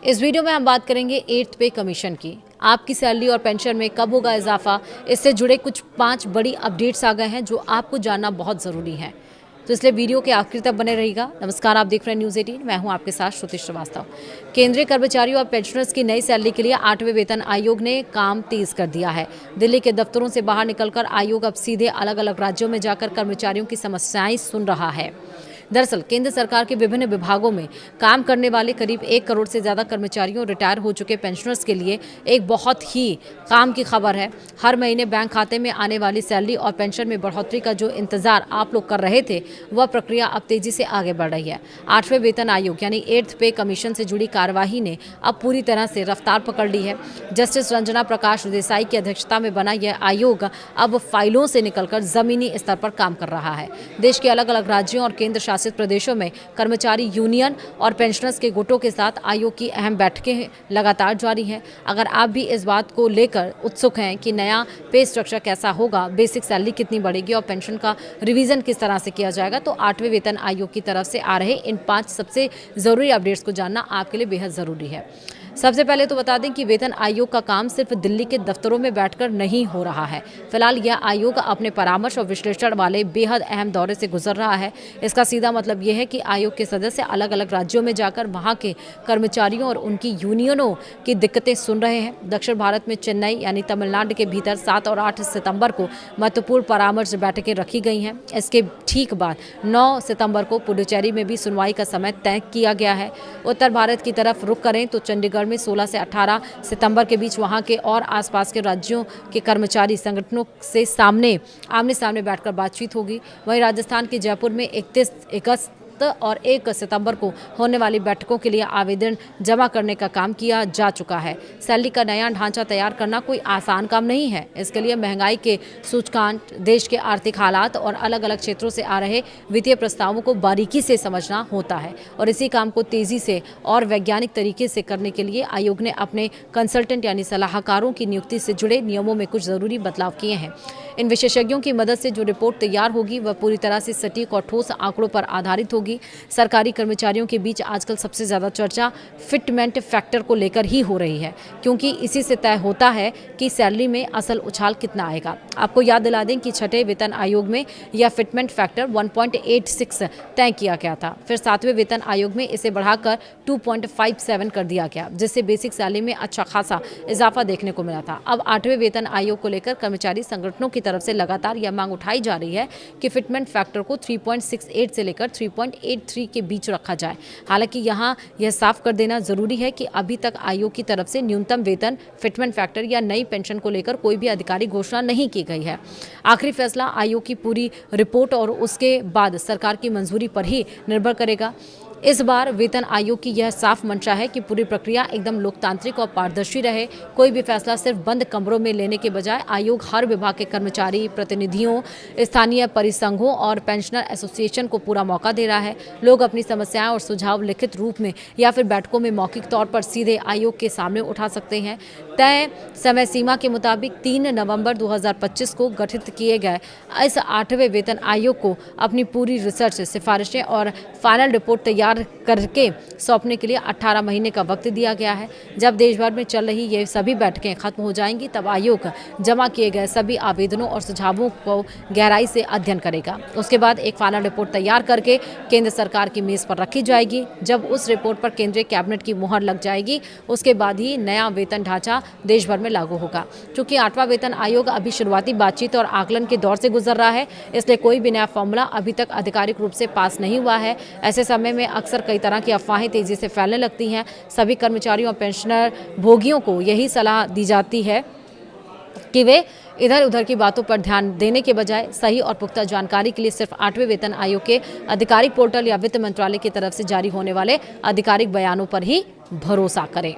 इस वीडियो में हम बात करेंगे 8th पे कमीशन की। आपकी सैलरी और पेंशन में कब होगा इजाफा, इससे जुड़े कुछ 5 बड़ी अपडेट्स आ गए हैं जो आपको जानना बहुत ज़रूरी है। तो इसलिए वीडियो के आखिर तक बने रहिएगा। नमस्कार, आप देख रहे हैं न्यूज़ 18। मैं हूं आपके साथ श्रुति श्रीवास्तव। केंद्रीय कर्मचारियों और पेंशनर्स की नई सैलरी के लिए 8वें वेतन आयोग ने काम तेज कर दिया है। दिल्ली के दफ्तरों से बाहर निकलकर आयोग अब सीधे अलग अलग राज्यों में जाकर कर्मचारियों की समस्याएं सुन रहा है। दरअसल केंद्र सरकार के विभिन्न विभागों में काम करने वाले करीब 1 करोड़ से ज़्यादा कर्मचारियों और रिटायर हो चुके पेंशनर्स के लिए एक बहुत ही काम की खबर है। हर महीने बैंक खाते में आने वाली सैलरी और पेंशन में बढ़ोतरी का जो इंतजार आप लोग कर रहे थे, वह प्रक्रिया अब तेजी से आगे बढ़ रही है। 8वें वेतन आयोग यानी 8th पे कमीशन से जुड़ी कार्यवाही ने अब पूरी तरह से रफ्तार पकड़ ली है। जस्टिस रंजना प्रकाश देसाई की अध्यक्षता में बना यह आयोग अब फाइलों से निकलकर जमीनी स्तर पर काम कर रहा है। देश के अलग अलग राज्यों और केंद्र शासित प्रदेशों में कर्मचारी यूनियन और पेंशनर्स के गुटों के साथ आयोग की अहम बैठकें लगातार जारी हैं। अगर आप भी इस बात को लेकर उत्सुक हैं कि नया पे स्ट्रक्चर कैसा होगा, बेसिक सैलरी कितनी बढ़ेगी और पेंशन का रिवीजन किस तरह से किया जाएगा, तो 8वें वेतन आयोग की तरफ से आ रहे इन 5 सबसे जरूरी अपडेट्स को जानना आपके लिए बेहद जरूरी है। सबसे पहले तो बता दें कि वेतन आयोग का काम सिर्फ दिल्ली के दफ्तरों में बैठकर नहीं हो रहा है। फिलहाल यह आयोग अपने परामर्श और विश्लेषण वाले बेहद अहम दौरे से गुजर रहा है। इसका सीधा मतलब यह है कि आयोग के सदस्य अलग अलग राज्यों में जाकर वहां के कर्मचारियों और उनकी यूनियनों की दिक्कतें सुन रहे हैं। दक्षिण भारत में चेन्नई यानी तमिलनाडु के भीतर 7 और 8 सितंबर को महत्वपूर्ण परामर्श बैठकें रखी गई हैं। इसके ठीक बाद 9 सितंबर को पुडुचेरी में भी सुनवाई का समय तय किया गया है। उत्तर भारत की तरफ रुख करें तो चंडीगढ़ में 16 से 18 सितंबर के बीच वहां के और आसपास के राज्यों के कर्मचारी संगठनों से आमने सामने बैठकर बातचीत होगी। वहीं राजस्थान के जयपुर में 31 अगस्त और 1 सितंबर को होने वाली बैठकों के लिए आवेदन जमा करने का काम किया जा चुका है। सैलरी का नया ढांचा तैयार करना कोई आसान काम नहीं है। इसके लिए महंगाई के सूचकांक, देश के आर्थिक हालात और अलग अलग क्षेत्रों से आ रहे वित्तीय प्रस्तावों को बारीकी से समझना होता है और इसी काम को तेजी से और वैज्ञानिक तरीके से करने के लिए आयोग ने अपने कंसल्टेंट यानी सलाहकारों की नियुक्ति से जुड़े नियमों में कुछ जरूरी बदलाव किए हैं। इन विशेषज्ञों की मदद से जो रिपोर्ट तैयार होगी वह पूरी तरह से सटीक और ठोस आंकड़ों पर आधारित होगी। सरकारी कर्मचारियों के बीच आजकल सबसे ज्यादा चर्चा फिटमेंट फैक्टर को लेकर ही हो रही है, क्योंकि इसी से तय होता है कि सैलरी में असल उछाल कितना आएगा। आपको याद दिला दें कि 6ठे वेतन आयोग में यह फिटमेंट फैक्टर 1.86 तय किया गया था। फिर 7वें वेतन आयोग में इसे बढ़ाकर 2.57 कर दिया गया, जिससे बेसिक सैलरी में अच्छा खासा इजाफा देखने को मिला था। अब 8वें वेतन आयोग को लेकर कर्मचारी संगठनों की तरफ से लगातार यह मांग उठाई जा रही है कि फिटमेंट फैक्टर को 3.68 से लेकर 3.83 के बीच रखा जाए। हालांकि यहाँ यह साफ कर देना जरूरी है कि अभी तक आयोग की तरफ से न्यूनतम वेतन, फिटमेंट फैक्टर या नई पेंशन को लेकर कोई भी आधिकारिक घोषणा नहीं की गई है। आखिरी फैसला आयोग की पूरी रिपोर्ट और उसके बाद सरकार की मंजूरी पर ही निर्भर करेगा। इस बार वेतन आयोग की यह साफ मंशा है कि पूरी प्रक्रिया एकदम लोकतांत्रिक और पारदर्शी रहे। कोई भी फैसला सिर्फ बंद कमरों में लेने के बजाय आयोग हर विभाग के कर्मचारी प्रतिनिधियों, स्थानीय परिसंघों और पेंशनर एसोसिएशन को पूरा मौका दे रहा है। लोग अपनी समस्याएं और सुझाव लिखित रूप में या फिर बैठकों में मौखिक तौर पर सीधे आयोग के सामने उठा सकते हैं। तय समय सीमा के मुताबिक 3 नवंबर 2025 को गठित किए गए इस 8वें वेतन आयोग को अपनी पूरी रिसर्च, सिफारिशें और फाइनल रिपोर्ट तैयार करके सौंपने के लिए 18 महीने का वक्त दिया गया है। जब देश भर में चल रही ये सभी बैठकें खत्म हो जाएंगी, तब आयोग जमा किए गए सभी आवेदनों और सुझावों को गहराई से अध्ययन करेगा। उसके बाद एक फाइनल रिपोर्ट तैयार करके केंद्र सरकार की मेज पर रखी जाएगी। जब उस रिपोर्ट पर केंद्रीय कैबिनेट की मुहर लग जाएगी, उसके बाद ही नया वेतन ढांचा देश भर में लागू होगा। क्योंकि 8वां वेतन आयोग अभी शुरुआती बातचीत और आकलन के दौर से गुजर रहा है, इसलिए कोई भी नया फॉर्मूला अभी तक आधिकारिक रूप से पास नहीं हुआ है। ऐसे समय में अक्सर कई तरह की अफवाहें तेजी से फैलने लगती हैं। सभी कर्मचारियों और पेंशनर भोगियों को यही सलाह दी जाती है कि वे इधर उधर की बातों पर ध्यान देने के बजाय सही और पुख्ता जानकारी के लिए सिर्फ 8वें वेतन आयोग के आधिकारिक पोर्टल या वित्त मंत्रालय की तरफ से जारी होने वाले आधिकारिक बयानों पर ही भरोसा करें।